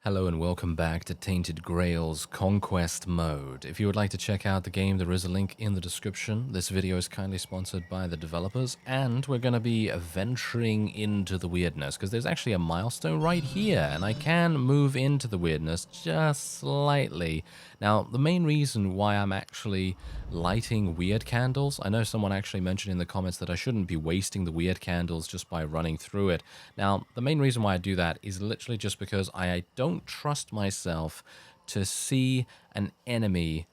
Hello and welcome back to Tainted Grail's Conquest mode. If you would like to check out the game, there is a link in the description. This video is kindly sponsored by the developers, and we're going to be venturing into the weirdness, because there's actually a milestone right here, and I can move into the weirdness just slightly. Now, the main reason why I'm actually lighting weird candles, I know someone actually mentioned in the comments that I shouldn't be wasting the weird candles just by running through it. Now, the main reason why I do that is literally just because I don't trust myself to see an enemy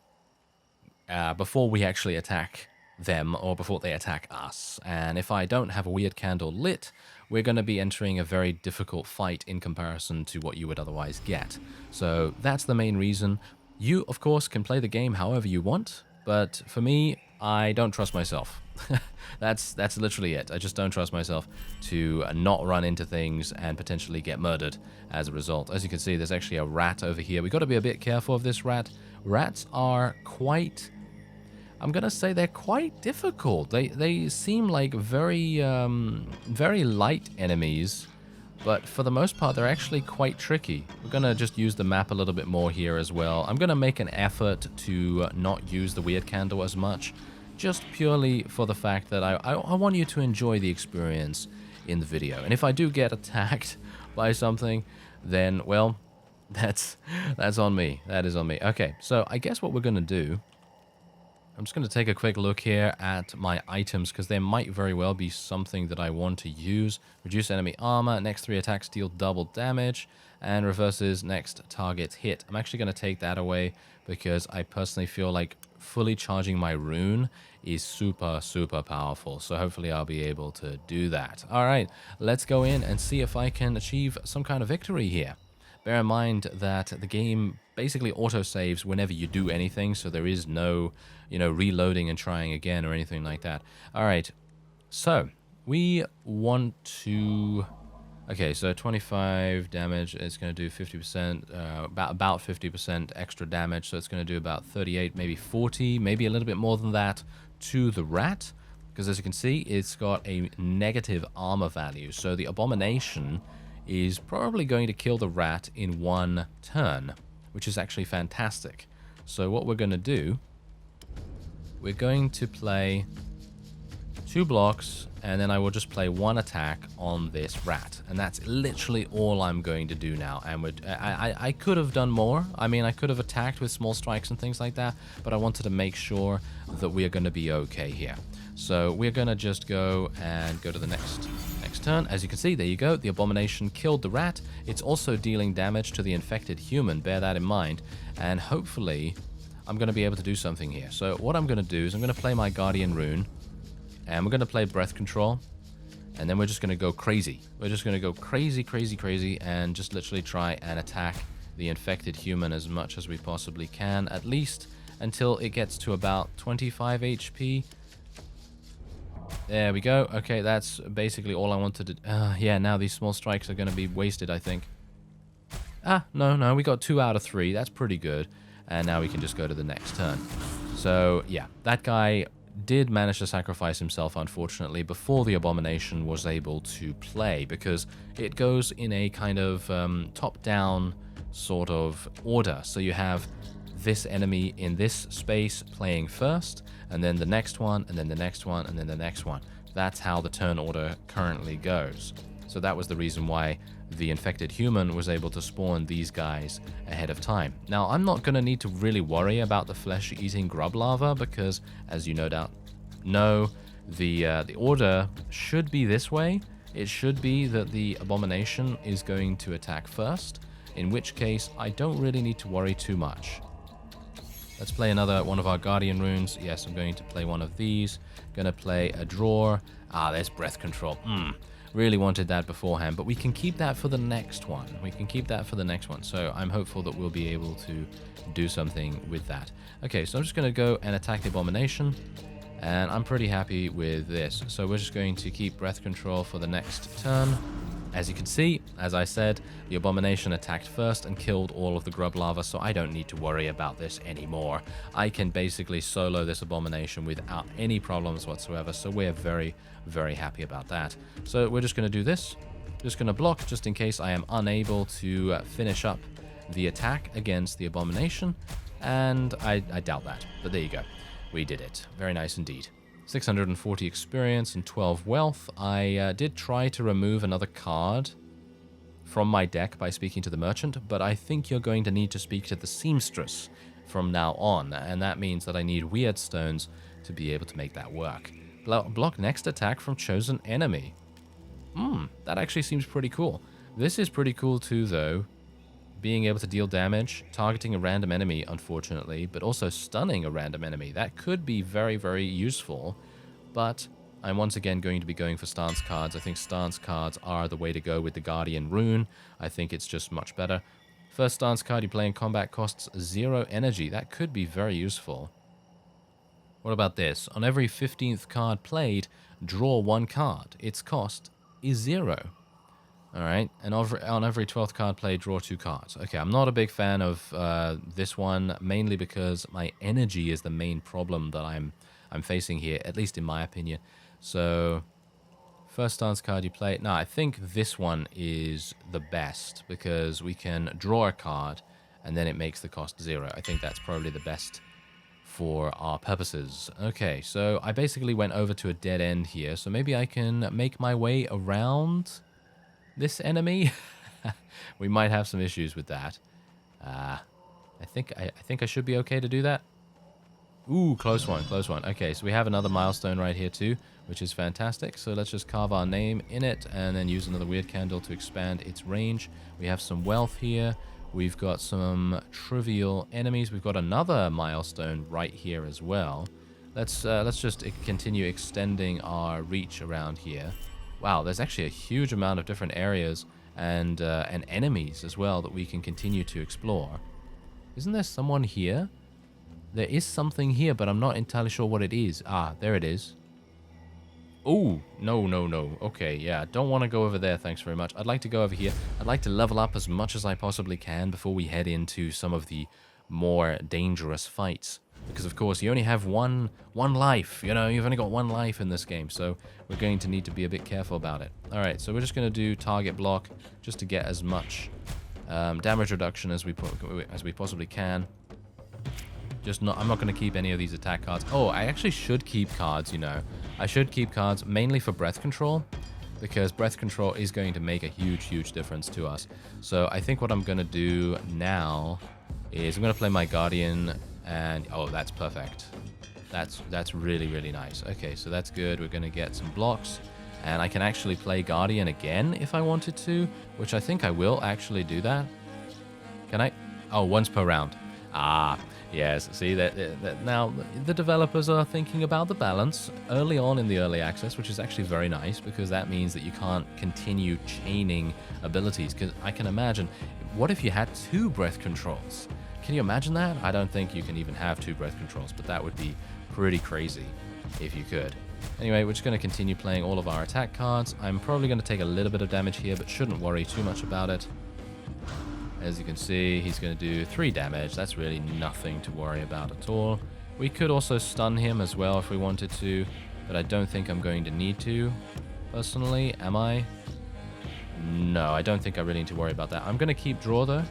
before we actually attack them or before they attack us. And if I don't have a weird candle lit, we're going to be entering a very difficult fight in comparison to what you would otherwise get. So that's the main reason. You, of course, can play the game however you want, but for me, I don't trust myself. That's literally it. I just don't trust myself to not run into things and potentially get murdered as a result. As you can see, there's actually a rat over here. We've got to be a bit careful of this rat. Rats are quite... I'm going to say they're quite difficult. They seem like very light enemies, but for the most part, they're actually quite tricky. We're going to just use the map a little bit more here as well. I'm going to make an effort to not use the weird candle as much, just purely for the fact that I want you to enjoy the experience in the video. And if I do get attacked by something, then, well, that's on me. That is on me. Okay, so I guess what we're going to do... I'm just going to take a quick look here at my items, because there might very well be something that I want to use. Reduce enemy armor, next 3 attacks deal double damage, and reverses next target's hit. I'm actually going to take that away because I personally feel like fully charging my rune is super powerful. So hopefully I'll be able to do that. Alright, let's go in and see if I can achieve some kind of victory here. Bear in mind that the game basically auto-saves whenever you do anything, so there is no, reloading and trying again or anything like that. Alright, so we want to... Okay, so 25 damage, it's going to do 50%, about 50% extra damage, so it's going to do about 38, maybe 40, maybe a little bit more than that to the rat, because as you can see, it's got a negative armor value, so the abomination is probably going to kill the rat in 1 turn, which is actually fantastic. So what we're going to do, we're going to play 2 blocks, and then I will just play 1 attack on this rat, and that's literally all I'm going to do now. And I could have done more. I mean, I could have attacked with small strikes and things like that, but I wanted to make sure that we're going to be okay here. So we're going to just go and go to the next turn. As you can see, there you go. The abomination killed the rat. It's also dealing damage to the infected human. Bear that in mind. And hopefully, I'm going to be able to do something here. So what I'm going to do is I'm going to play my Guardian rune. And we're going to play breath control. And then we're just going to go crazy. We're just going to go crazy, and just literally try and attack the infected human as much as we possibly can. At least until it gets to about 25 HP. There we go. Okay, that's basically all I wanted to... yeah, now these small strikes are going to be wasted, I think. No, we got 2 out of 3. That's pretty good. And now we can just go to the next turn. So, yeah, that guy did manage to sacrifice himself, unfortunately, before the abomination was able to play, because it goes in a kind of top-down sort of order. So you have this enemy in this space playing first, and then the next one, and then the next one, and then the next one. That's how the turn order currently goes. So that was the reason why the infected human was able to spawn these guys ahead of time. Now, I'm not going to need to really worry about the flesh-eating grub larva, because, as you no doubt know, the order should be this way. It should be that the abomination is going to attack first, in which case I don't really need to worry too much. Let's play another one of our Guardian runes. Yes, I'm going to play one of these. Gonna play a drawer. There's breath control. Really wanted that beforehand, but we can keep that for the next one. So I'm hopeful that we'll be able to do something with that. Okay, so I'm just gonna go and attack the abomination, and I'm pretty happy with this. So we're just going to keep breath control for the next turn. As you can see, as I said, the abomination attacked first and killed all of the grub larvae, so I don't need to worry about this anymore. I can basically solo this abomination without any problems whatsoever, so we're very happy about that. So we're just going to do this. Just going to block just in case I am unable to finish up the attack against the abomination, and I doubt that, but there you go. We did it. Very nice indeed. 640 experience and 12 wealth. I did try to remove another card from my deck by speaking to the merchant, but I think you're going to need to speak to the seamstress from now on, and that means that I need weird stones to be able to make that work. Block next attack from chosen enemy. That actually seems pretty cool. This is pretty cool too, though. Being able to deal damage, targeting a random enemy, unfortunately, but also stunning a random enemy. That could be very, very useful, but I'm once again going to be going for stance cards. I think stance cards are the way to go with the Guardian rune. I think it's just much better. First stance card you play in combat costs 0 energy. That could be very useful. What about this? On every 15th card played, draw 1 card. Its cost is 0. Alright, and on every 12th card played, draw 2 cards. Okay, I'm not a big fan of this one, mainly because my energy is the main problem that I'm facing here, at least in my opinion. So, first stance card you play. No, I think this one is the best, because we can draw a card, and then it makes the cost 0. I think that's probably the best for our purposes. Okay, so I basically went over to a dead end here, so maybe I can make my way around this enemy. We might have some issues with that. I think I should be okay to do that. Ooh, close one, close one. Okay, so we have another milestone right here too, which is fantastic. So let's just carve our name in it and then use another weird candle to expand its range. We have some wealth here. We've got some trivial enemies. We've got another milestone right here as well. Let's just continue extending our reach around here. Wow, there's actually a huge amount of different areas and enemies as well that we can continue to explore. Isn't there someone here? There is something here, but I'm not entirely sure what it is. Ah, there it is. Oh, no, no, no. Okay, yeah, don't want to go over there, thanks very much. I'd like to go over here. I'd like to level up as much as I possibly can before we head into some of the more dangerous fights. Because, of course, you only have one life. You know, you've only got 1 life in this game, so we're going to need to be a bit careful about it. All right, so we're just going to do target block just to get as much damage reduction as we possibly can. I'm not going to keep any of these attack cards. Oh, I actually should keep cards, you know. I should keep cards mainly for breath control, because breath control is going to make a huge, huge difference to us. So I think what I'm going to do now is I'm going to play my Guardian, and oh, that's perfect. That's really, really nice. Okay, so that's good. We're going to get some blocks, and I can actually play Guardian again if I wanted to, which I think I will actually do that. Can I? Oh, once per round. Ah, yes. See, that now the developers are thinking about the balance early on in the early access, which is actually very nice, because that means that you can't continue chaining abilities. Because I can imagine, what if you had 2 breath controls? Can you imagine that? I don't think you can even have 2 breath controls, but that would be pretty crazy if you could. Anyway, we're just going to continue playing all of our attack cards. I'm probably going to take a little bit of damage here, but shouldn't worry too much about it. As you can see, he's going to do 3 damage. That's really nothing to worry about at all. We could also stun him as well if we wanted to, but I don't think I'm going to need to, personally. Am I? No, I don't think I really need to worry about that. I'm going to keep draw, though.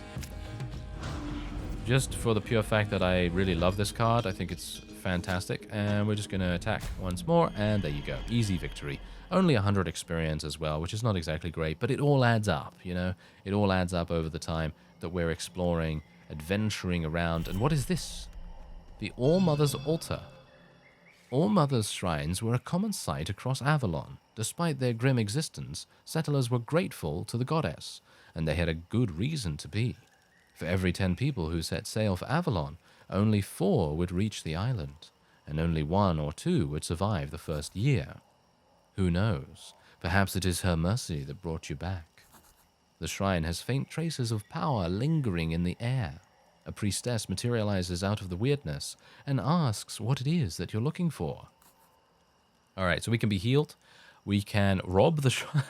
Just for the pure fact that I really love this card. I think it's fantastic. And we're just going to attack once more, and there you go. Easy victory. Only 100 experience as well, which is not exactly great, but it all adds up, you know? It all adds up over the time that we're exploring, adventuring around. And what is this? The All-Mother's Altar. All-Mother's shrines were a common sight across Avalon. Despite their grim existence, settlers were grateful to the goddess, and they had a good reason to be. For every 10 people who set sail for Avalon, only 4 would reach the island, and only 1 or 2 would survive the first year. Who knows? Perhaps it is her mercy that brought you back. The shrine has faint traces of power lingering in the air. A priestess materializes out of the weirdness and asks what it is that you're looking for. Alright, so we can be healed. We can rob the shrine.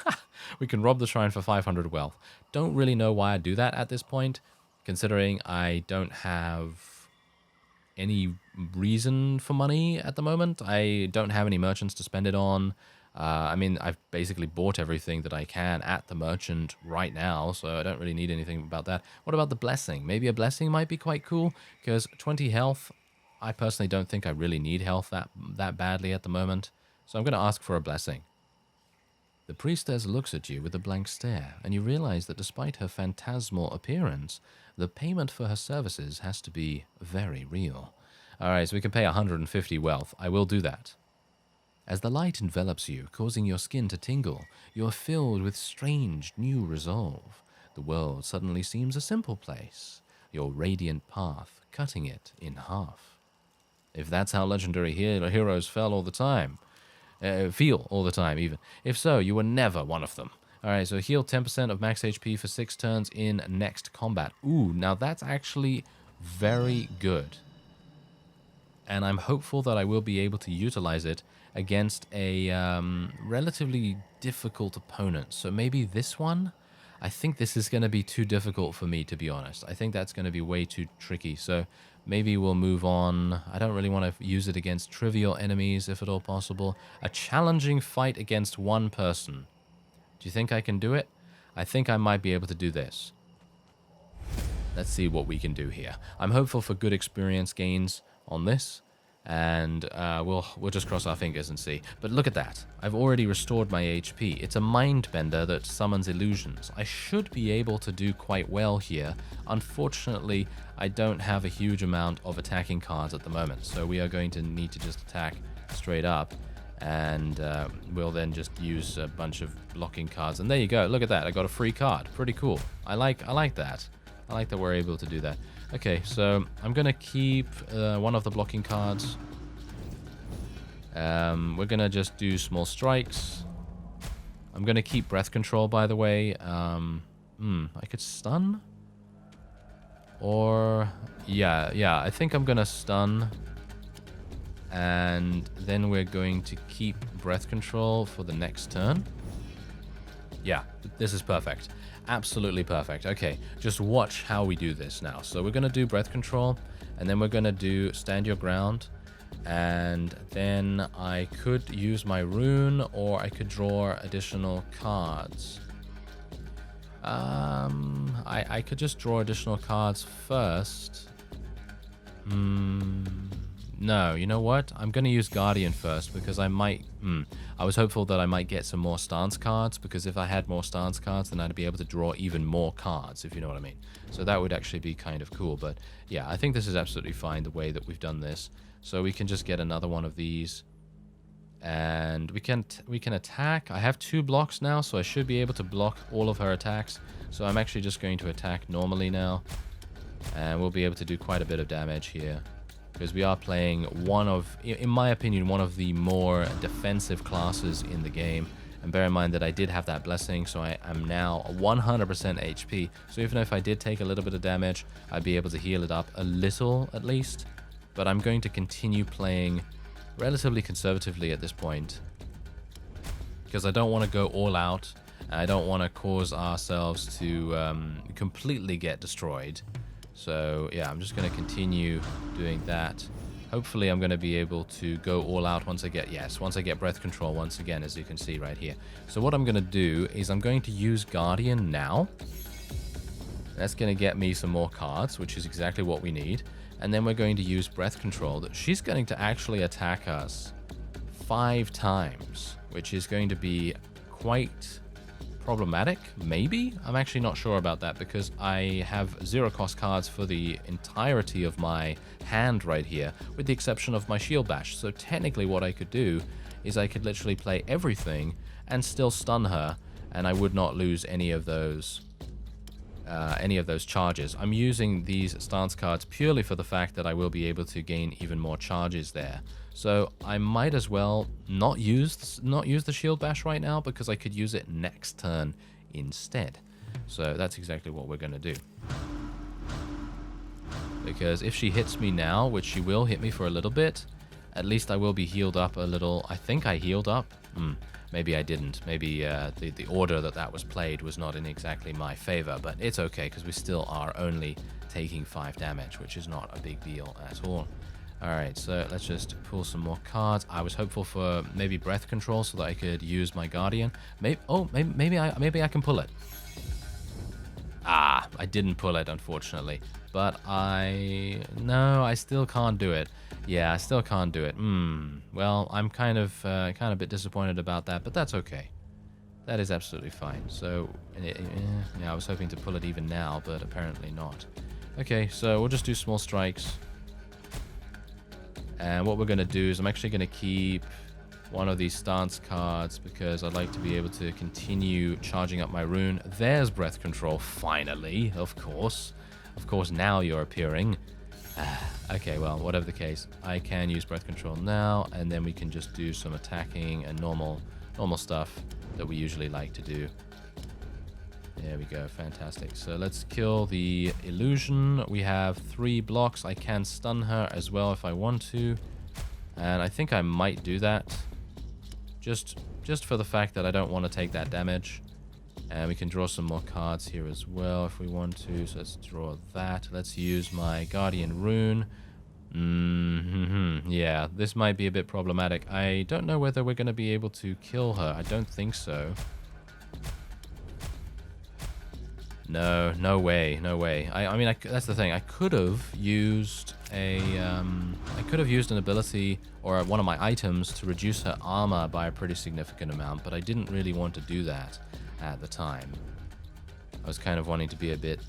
We can rob the shrine for 500 wealth. Don't really know why I do that at this point, considering I don't have any reason for money at the moment. I don't have any merchants to spend it on. I mean, I've basically bought everything that I can at the merchant right now, so I don't really need anything about that. What about the blessing? Maybe a blessing might be quite cool, because 20 health, I personally don't think I really need health that badly at the moment. So I'm going to ask for a blessing. The priestess looks at you with a blank stare, and you realize that despite her phantasmal appearance, the payment for her services has to be very real. Alright, so we can pay 150 wealth. I will do that. As the light envelops you, causing your skin to tingle, you are filled with strange new resolve. The world suddenly seems a simple place, your radiant path cutting it in half. If that's how legendary heroes feel all the time, even. If so, you were never one of them. Alright, so heal 10% of max HP for 6 turns in next combat. Ooh, now that's actually very good. And I'm hopeful that I will be able to utilize it against a relatively difficult opponent. So maybe this one? I think this is going to be too difficult for me, to be honest. I think that's going to be way too tricky. So maybe we'll move on. I don't really want to use it against trivial enemies, if at all possible. A challenging fight against one person. Do you think I can do it? I think I might be able to do this. Let's see what we can do here. I'm hopeful for good experience gains on this. And we'll just cross our fingers and see. But look at that. I've already restored my HP. It's a mind bender that summons illusions. I should be able to do quite well here. Unfortunately, I don't have a huge amount of attacking cards at the moment. So we are going to need to just attack straight up. And we'll then just use a bunch of blocking cards. And there you go. Look at that. I got a free card. Pretty cool. I like that. I like that we're able to do that. Okay, so I'm going to keep one of the blocking cards. We're going to just do small strikes. I'm going to keep breath control, by the way. I could stun? Or, yeah, I think I'm going to stun. And then we're going to keep breath control for the next turn. Yeah, this is perfect. Absolutely perfect. Okay, just watch how we do this now. So we're going to do breath control, and then we're going to do stand your ground, and then I could use my rune, or I could draw additional cards. I could just draw additional cards first. No, you know what? I'm going to use Guardian first because I might... I was hopeful that I might get some more stance cards, because if I had more stance cards, then I'd be able to draw even more cards, if you know what I mean. So that would actually be kind of cool. But yeah, I think this is absolutely fine the way that we've done this. So we can just get another one of these. And we can attack. I have 2 blocks now, so I should be able to block all of her attacks. So I'm actually just going to attack normally now. And we'll be able to do quite a bit of damage here. Because we are playing one of, in my opinion, one of the more defensive classes in the game. And bear in mind that I did have that blessing, so I am now 100% HP. So even if I did take a little bit of damage, I'd be able to heal it up a little at least. But I'm going to continue playing relatively conservatively at this point, because I don't want to go all out. I don't want to cause ourselves to completely get destroyed. So yeah, I'm just going to continue doing that. Hopefully I'm going to be able to go all out once I get breath control once again, as you can see right here. So what I'm going to do is I'm going to use Guardian now. That's going to get me some more cards, which is exactly what we need. And then we're going to use breath control. She's going to actually attack us 5 times, which is going to be quite problematic, maybe? I'm actually not sure about that, because I have 0 cost cards for the entirety of my hand right here, with the exception of my shield bash. So technically what I could do is I could literally play everything and still stun her, and I would not lose any of those charges. I'm using these stance cards purely for the fact that I will be able to gain even more charges there. So I might as well not use the shield bash right now, because I could use it next turn instead. So that's exactly what we're going to do. Because if she hits me now, which she will hit me for a little bit, at least I will be healed up a little. I think I healed up. Maybe I didn't. Maybe the order that was played was not in exactly my favor, but it's okay, because we still are only taking 5 damage, which is not a big deal at all. Alright, so let's just pull some more cards. I was hopeful for maybe breath control so that I could use my Guardian. Maybe I can pull it. Ah, I didn't pull it, unfortunately. But no, I still can't do it. Yeah, I still can't do it. Well, I'm kind of a bit disappointed about that, but that's okay. That is absolutely fine. So, yeah, I was hoping to pull it even now, but apparently not. Okay, so we'll just do small strikes. And what we're going to do is I'm actually going to keep one of these stance cards because I'd like to be able to continue charging up my rune. There's breath control, finally, of course. Of course, now you're appearing. Okay, well, whatever the case, I can use breath control now, and then we can just do some attacking and normal stuff that we usually like to do. There we go, fantastic. So let's kill the illusion. We have 3 blocks. I can stun her as well if I want to. And I think I might do that. Just for the fact that I don't want to take that damage. And we can draw some more cards here as well if we want to. So let's draw that. Let's use my Guardian rune. Yeah, this might be a bit problematic. I don't know whether we're going to be able to kill her. I don't think so. No way. I mean, that's the thing. I could have used an ability or one of my items to reduce her armor by a pretty significant amount, but I didn't really want to do that at the time. I was kind of wanting to be a bit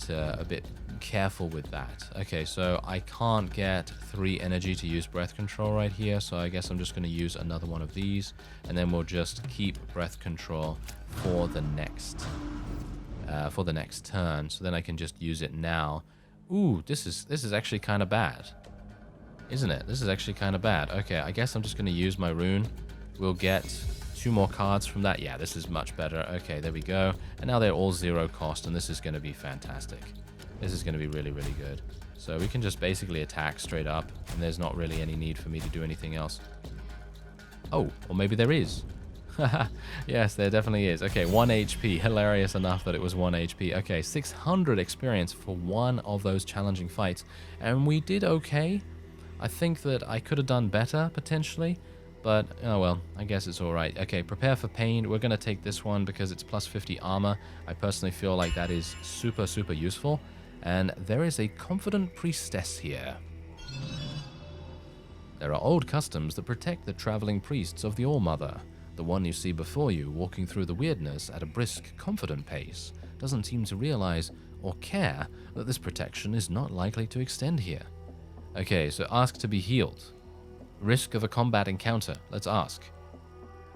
careful with that. Okay, so I can't get 3 energy to use breath control right here, so I guess I'm just going to use another one of these, and then we'll just keep breath control for the next turn. So then I can just use it now. Ooh, this is actually kind of bad, isn't it? This is actually kind of bad. Okay, I guess I'm just going to use my rune. We'll get 2 more cards from that. Yeah, this is much better. Okay, there we go. And now they're all 0 cost, and this is going to be fantastic. This is going to be really, really good. So we can just basically attack straight up, and there's not really any need for me to do anything else. Oh, or maybe there is. Yes, there definitely is. Okay, 1 HP. Hilarious enough that it was 1 HP. Okay, 600 experience for one of those challenging fights. And we did okay. I think that I could have done better, potentially. But, oh well, I guess it's alright. Okay, prepare for pain. We're going to take this one because it's plus 50 armor. I personally feel like that is super, super useful. And there is a confident priestess here. There are old customs that protect the traveling priests of the All-Mother. The one you see before you, walking through the weirdness at a brisk, confident pace, doesn't seem to realize or care that this protection is not likely to extend here. Okay, so ask to be healed. Risk of a combat encounter. Let's ask.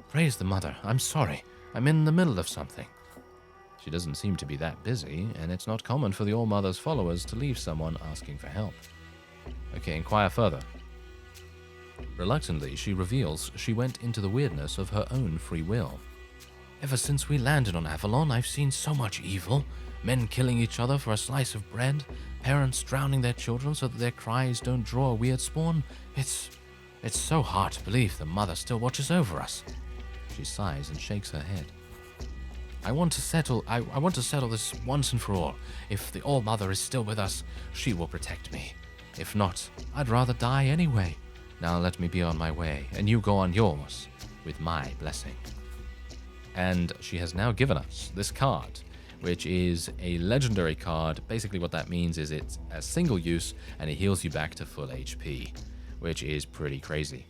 Praise the Mother. I'm sorry. I'm in the middle of something. She doesn't seem to be that busy, and it's not common for the All-Mother's followers to leave someone asking for help. Okay, inquire further. Reluctantly, she reveals she went into the weirdness of her own free will. Ever since we landed on Avalon, I've seen so much evil. Men killing each other for a slice of bread, parents drowning their children so that their cries don't draw a weird spawn. It's so hard to believe the Mother still watches over us. She sighs and shakes her head. I want to settle this once and for all. If the All-Mother is still with us, she will protect me. If not, I'd rather die anyway. Now let me be on my way, and you go on yours, with my blessing. And she has now given us this card, which is a legendary card. Basically what that means is it's a single use, and it heals you back to full HP, which is pretty crazy.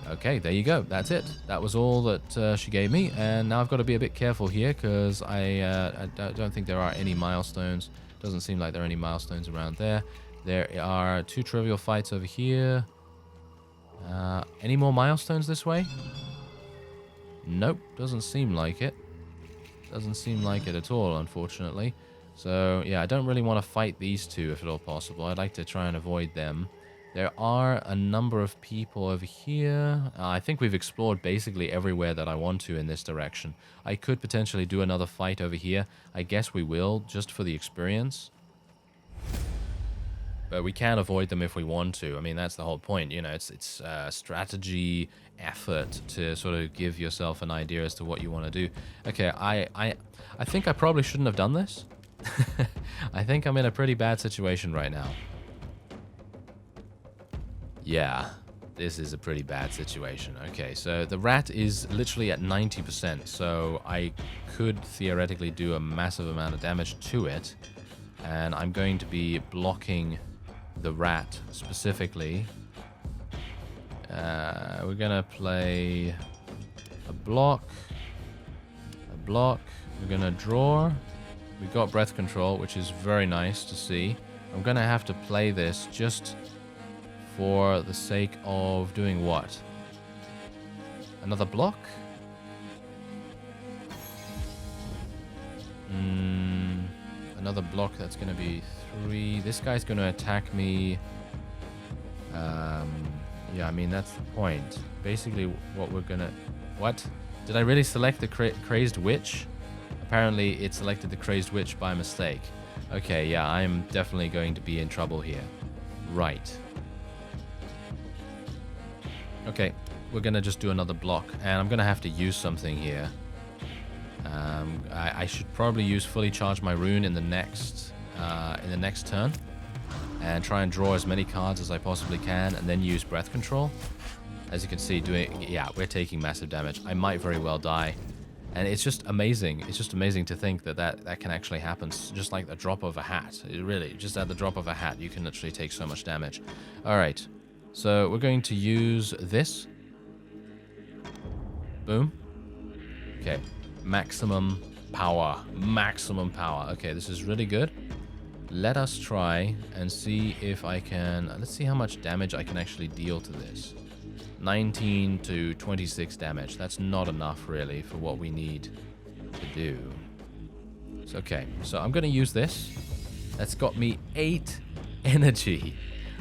Okay, there you go. That's it. That was all that she gave me, and now I've got to be a bit careful here because I don't think there are any milestones. Doesn't seem like there are any milestones around there. There are 2 trivial fights over here. Any more milestones this way? Nope, doesn't seem like it. Doesn't seem like it at all, unfortunately. So, yeah, I don't really want to fight these 2 if at all possible. I'd like to try and avoid them. There are a number of people over here. I think we've explored basically everywhere that I want to in this direction. I could potentially do another fight over here. I guess we will, just for the experience. But we can avoid them if we want to. I mean, that's the whole point. You know, it's strategy, effort to sort of give yourself an idea as to what you want to do. Okay, I think I probably shouldn't have done this. I think I'm in a pretty bad situation right now. Yeah, this is a pretty bad situation. Okay, so the rat is literally at 90%, so I could theoretically do a massive amount of damage to it. And I'm going to be blocking the rat specifically. We're gonna play a block. We're gonna draw. We got breath control, which is very nice to see. I'm gonna have to play this just for the sake of doing what? Another block? Another block, that's gonna be 3. This guy's gonna attack me. Yeah, I mean, that's the point. Basically, what we're gonna... What? Did I really select the Crazed Witch? Apparently, it selected the Crazed Witch by mistake. Okay, yeah, I'm definitely going to be in trouble here. Right. Okay, we're gonna just do another block, and I'm gonna have to use something here. I should probably use fully charge my rune in the next turn, and try and draw as many cards as I possibly can, and then use breath control. As you can see, we're taking massive damage. I might very well die, and it's just amazing. It's just amazing to think that can actually happen, just like the drop of a hat. Really, just at the drop of a hat, you can literally take so much damage. All right, so we're going to use this. Boom. Okay, maximum power. Okay, this is really good. Let us try and see if I can... Let's see how much damage I can actually deal to this. 19 to 26 damage. That's not enough, really, for what we need to do. So, okay, so I'm going to use this. That's got me 8 energy.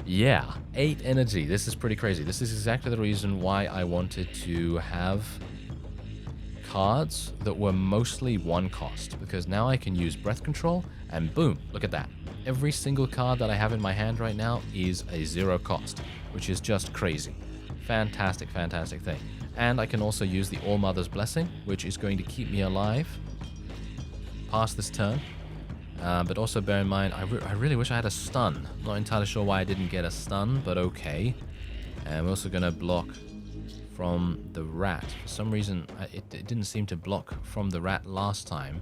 Yeah, 8 energy. This is pretty crazy. This is exactly the reason why I wanted to have cards that were mostly 1 cost, because now I can use breath control, and boom, look at that. Every single card that I have in my hand right now is a 0 cost, which is just crazy. Fantastic, fantastic thing. And I can also use the All-Mother's Blessing, which is going to keep me alive past this turn. But also bear in mind, I really wish I had a stun. Not entirely sure why I didn't get a stun, but okay. And we're also going to block from the rat. For some reason, it didn't seem to block from the rat last time.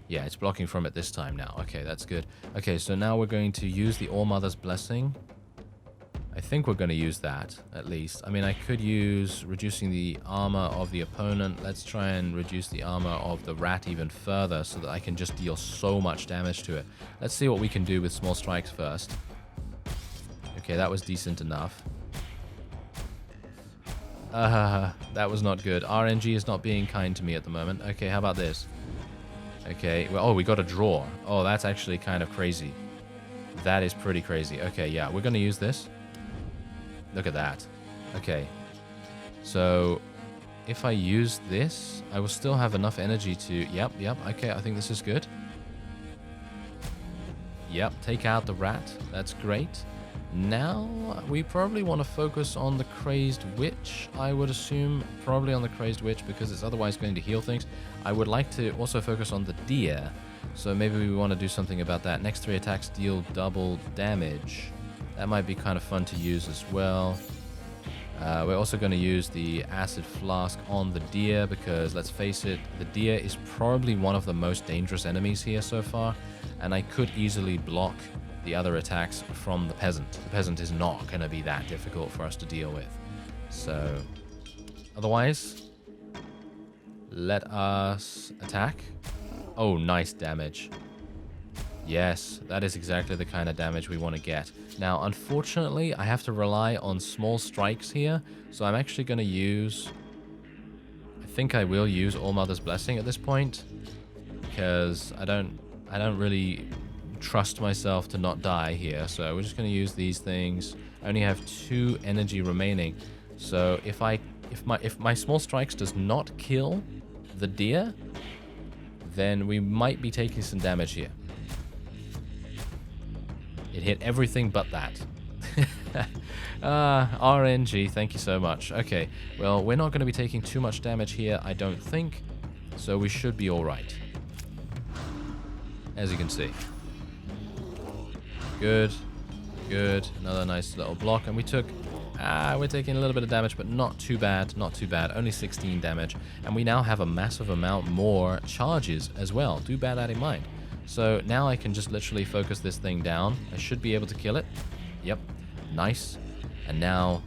Yeah, it's blocking from it this time now. Okay, that's good. Okay, so now we're going to use the All-Mother's Blessing. I think we're going to use that, at least. I mean, I could use reducing the armor of the opponent. Let's try and reduce the armor of the rat even further so that I can just deal so much damage to it. Let's see what we can do with small strikes first. Okay, that was decent enough. That was not good. RNG is not being kind to me at the moment. Okay, how about this? Okay, well, oh, we got a draw. Oh, that's actually kind of crazy. That is pretty crazy. Okay, yeah, we're going to use this. Look at that. Okay, so if I use this, I will still have enough energy to... Yep, okay, I think this is good. Yep, take out the rat. That's great. Now, we probably want to focus on the Crazed Witch, I would assume. Probably on the Crazed Witch, because it's otherwise going to heal things. I would like to also focus on the deer, so maybe we want to do something about that. Next 3 attacks deal double damage. That might be kind of fun to use as well. We're also going to use the Acid Flask on the deer, because let's face it, the deer is probably one of the most dangerous enemies here so far, and I could easily block the other attacks from the peasant. The peasant is not going to be that difficult for us to deal with. So, otherwise, let us attack. Oh, nice damage. Yes, that is exactly the kind of damage we want to get. Now, unfortunately, I have to rely on small strikes here, so I'm actually going to use... I think I will use All-Mother's Blessing at this point, because I don't really trust myself to not die here, so we're just going to use these things. I only have 2 energy remaining, so if my small strikes does not kill the deer, then we might be taking some damage here. It hit everything but that. RNG, thank you so much. Okay, well, we're not going to be taking too much damage here, I don't think, so we should be alright. As you can see. Good. Good. Another nice little block. And we took... we're taking a little bit of damage, but not too bad. Not too bad. Only 16 damage. And we now have a massive amount more charges as well. Do bear that in mind. So now I can just literally focus this thing down. I should be able to kill it. Yep. Nice. And now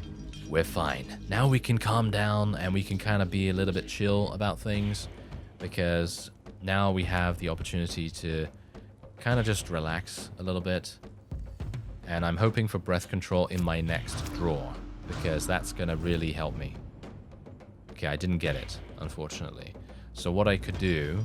we're fine. Now we can calm down and we can kind of be a little bit chill about things, because now we have the opportunity to kind of just relax a little bit. And I'm hoping for breath control in my next draw, because that's going to really help me. Okay, I didn't get it, unfortunately. So what I could do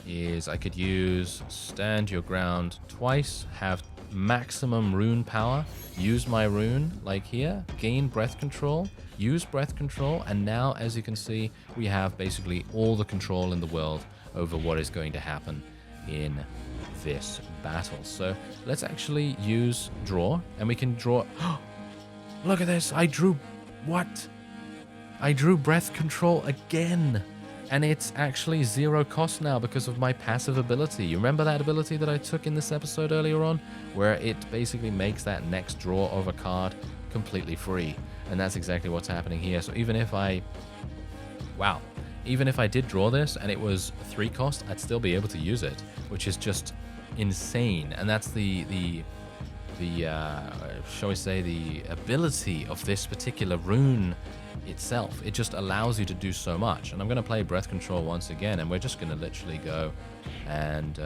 is I could use stand your ground twice, have maximum rune power, use my rune like here, gain breath control, use breath control, and now as you can see we have basically all the control in the world over what is going to happen in this battle. So let's actually use draw, and we can draw. Look at this, I drew what? I drew breath control again. And it's actually 0 cost now because of my passive ability. You remember that ability that I took in this episode earlier on? Where it basically makes that next draw of a card completely free. And that's exactly what's happening here. So even if I... Wow. Even if I did draw this and it was 3 cost, I'd still be able to use it. Which is just insane. And that's the shall we say, the ability of this particular rune itself. It just allows you to do so much. And I'm going to play breath control once again, and we're just going to literally go and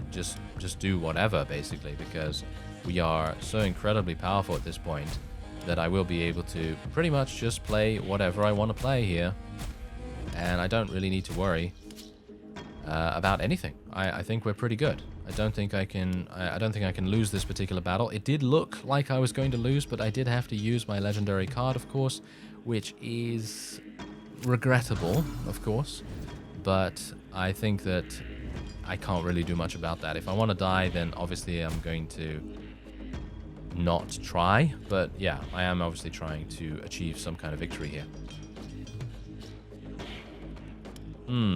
just do whatever, basically, because we are so incredibly powerful at this point that I will be able to pretty much just play whatever I want to play here, and I don't really need to worry about anything. I think we're pretty good. I don't think I can lose this particular battle. It did look like I was going to lose, but I did have to use my legendary card, of course, which is regrettable, of course, but I think that I can't really do much about that. If I want to die, then obviously I'm going to not try, but yeah, I am obviously trying to achieve some kind of victory here.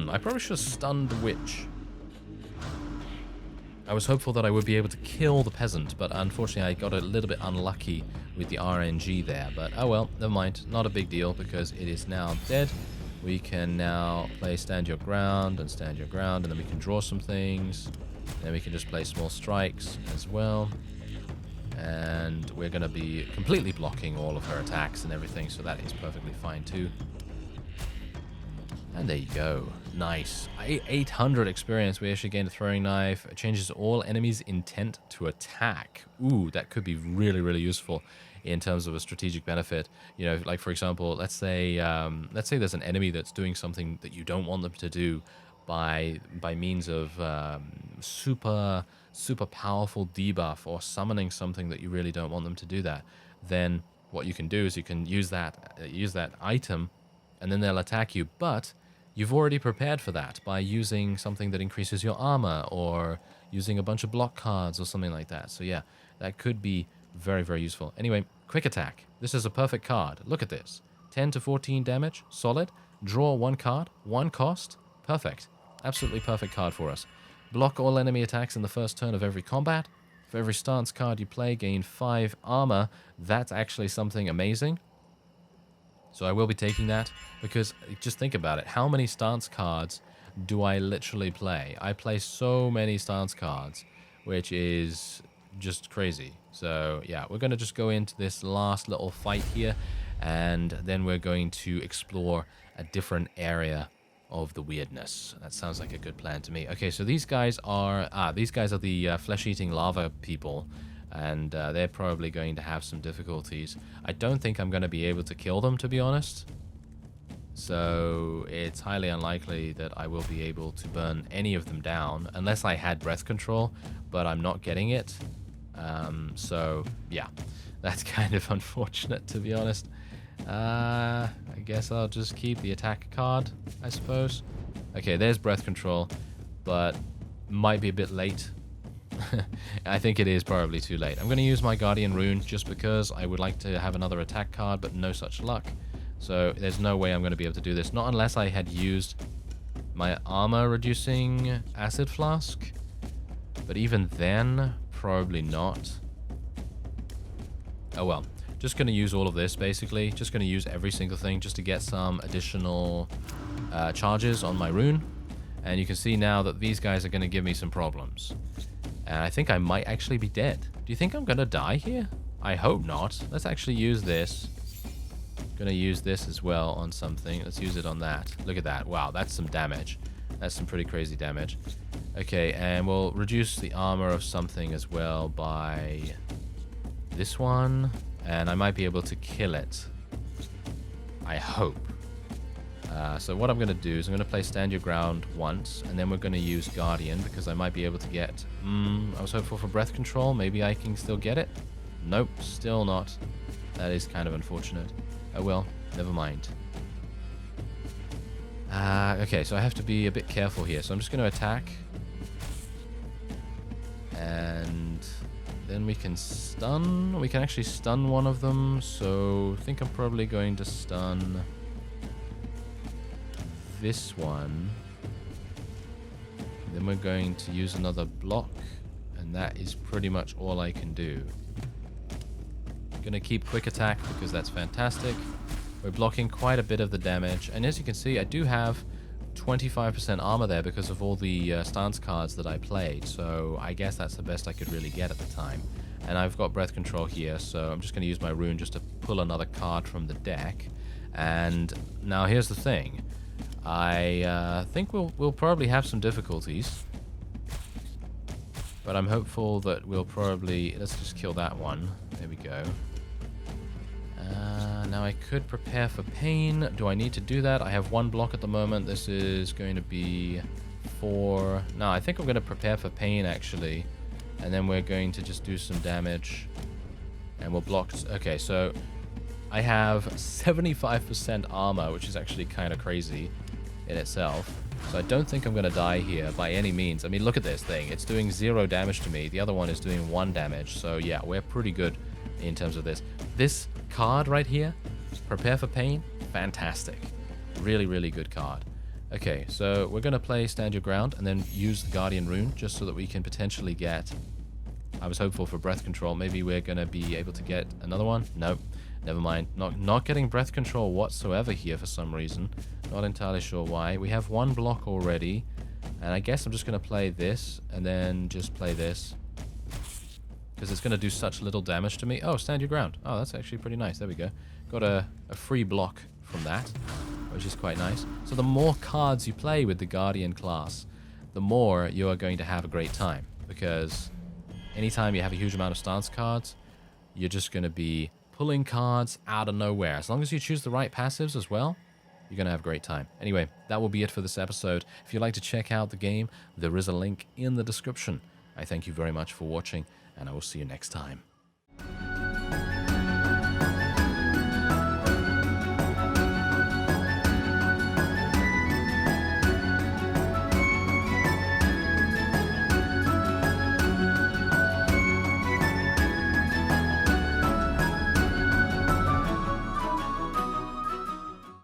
I probably should have stunned the witch. I was hopeful that I would be able to kill the peasant, but unfortunately I got a little bit unlucky with the RNG there. But oh well, never mind. Not a big deal, because it is now dead. We can now play stand your ground, and then we can draw some things. Then we can just play small strikes as well. And we're going to be completely blocking all of her attacks and everything, so that is perfectly fine too. And there you go. Nice. 800 experience. We actually gained a throwing knife. It changes all enemies' intent to attack. Ooh, that could be really, really useful in terms of a strategic benefit. You know, like for example, let's say there's an enemy that's doing something that you don't want them to do by means of super powerful debuff, or summoning something that you really don't want them to do that. Then what you can do is you can use that item, and then they'll attack you, but you've already prepared for that by using something that increases your armor, or using a bunch of block cards or something like that. So yeah, that could be very, very useful. Anyway, quick attack. This is a perfect card. Look at this. 10 to 14 damage, solid. Draw 1 card, 1 cost. Perfect. Absolutely perfect card for us. Block all enemy attacks in the first turn of every combat. For every stance card you play, gain 5 armor. That's actually something amazing. So I will be taking that, because just think about it. How many stance cards do I literally play? I play so many stance cards, which is just crazy. So yeah, we're going to just go into this last little fight here, and then we're going to explore a different area of the weirdness. That sounds like a good plan to me. Okay, so these guys are the flesh-eating lava people. And they're probably going to have some difficulties. I don't think I'm going to be able to kill them, to be honest. So it's highly unlikely that I will be able to burn any of them down, unless I had breath control, but I'm not getting it. So yeah, that's kind of unfortunate, to be honest. I guess I'll just keep the attack card, I suppose. Okay, there's breath control, but might be a bit late. I think it is probably too late. I'm going to use my Guardian rune just because I would like to have another attack card, but no such luck. So there's no way I'm going to be able to do this. Not unless I had used my armor reducing acid flask. But even then, probably not. Oh well. Just going to use all of this, basically. Just going to use every single thing just to get some additional charges on my rune. And you can see now that these guys are going to give me some problems. And I think I might actually be dead. Do you think I'm going to die here? I hope not. Let's actually use this. Going to use this as well on something. Let's use it on that. Look at that. Wow, that's some damage. That's some pretty crazy damage. Okay, and we'll reduce the armor of something as well by this one. And I might be able to kill it. I hope. So what I'm going to do is I'm going to play Stand Your Ground once, and then we're going to use Guardian, because I might be able to get... I was hopeful for breath control. Maybe I can still get it. Nope, still not. That is kind of unfortunate. Oh well, never mind. Okay, so I have to be a bit careful here. So I'm just going to attack. And... then we can stun. We can actually stun one of them. So I think I'm probably going to stun this one. Then we're going to use another block. And that is pretty much all I can do. I'm going to keep quick attack because that's fantastic. We're blocking quite a bit of the damage. And as you can see, I do have 25% armor there because of all the stance cards that I played, so I guess that's the best I could really get at the time. And I've got breath control here, so I'm just going to use my rune just to pull another card from the deck. And now here's the thing. I think we'll probably have some difficulties, but I'm hopeful that we'll probably... let's just kill that one. There we go. Now I could prepare for pain. Do I need to do that? I have one block at the moment. This is going to be 4. No, I think I'm going to prepare for pain actually. And then we're going to just do some damage. And we'll block... okay, so I have 75% armor, which is actually kind of crazy in itself. So I don't think I'm going to die here by any means. I mean, look at this thing. It's doing 0 damage to me. The other one is doing 1 damage. So yeah, we're pretty good in terms of this. This card right here, Prepare for Pain, fantastic. Really, really good card. Okay, so we're going to play Stand Your Ground and then use the Guardian rune just so that we can potentially get... I was hopeful for breath control. Maybe we're going to be able to get another one. Nope, never mind. Not getting breath control whatsoever here for some reason. Not entirely sure why. We have 1 block already. And I guess I'm just going to play this and then just play this, because it's going to do such little damage to me. Oh, Stand Your Ground. Oh, that's actually pretty nice. There we go. Got a free block from that, which is quite nice. So the more cards you play with the Guardian class, the more you are going to have a great time. Because anytime you have a huge amount of stance cards, you're just going to be pulling cards out of nowhere. As long as you choose the right passives as well, you're going to have a great time. Anyway, that will be it for this episode. If you'd like to check out the game, there is a link in the description. I thank you very much for watching, and I will see you next time.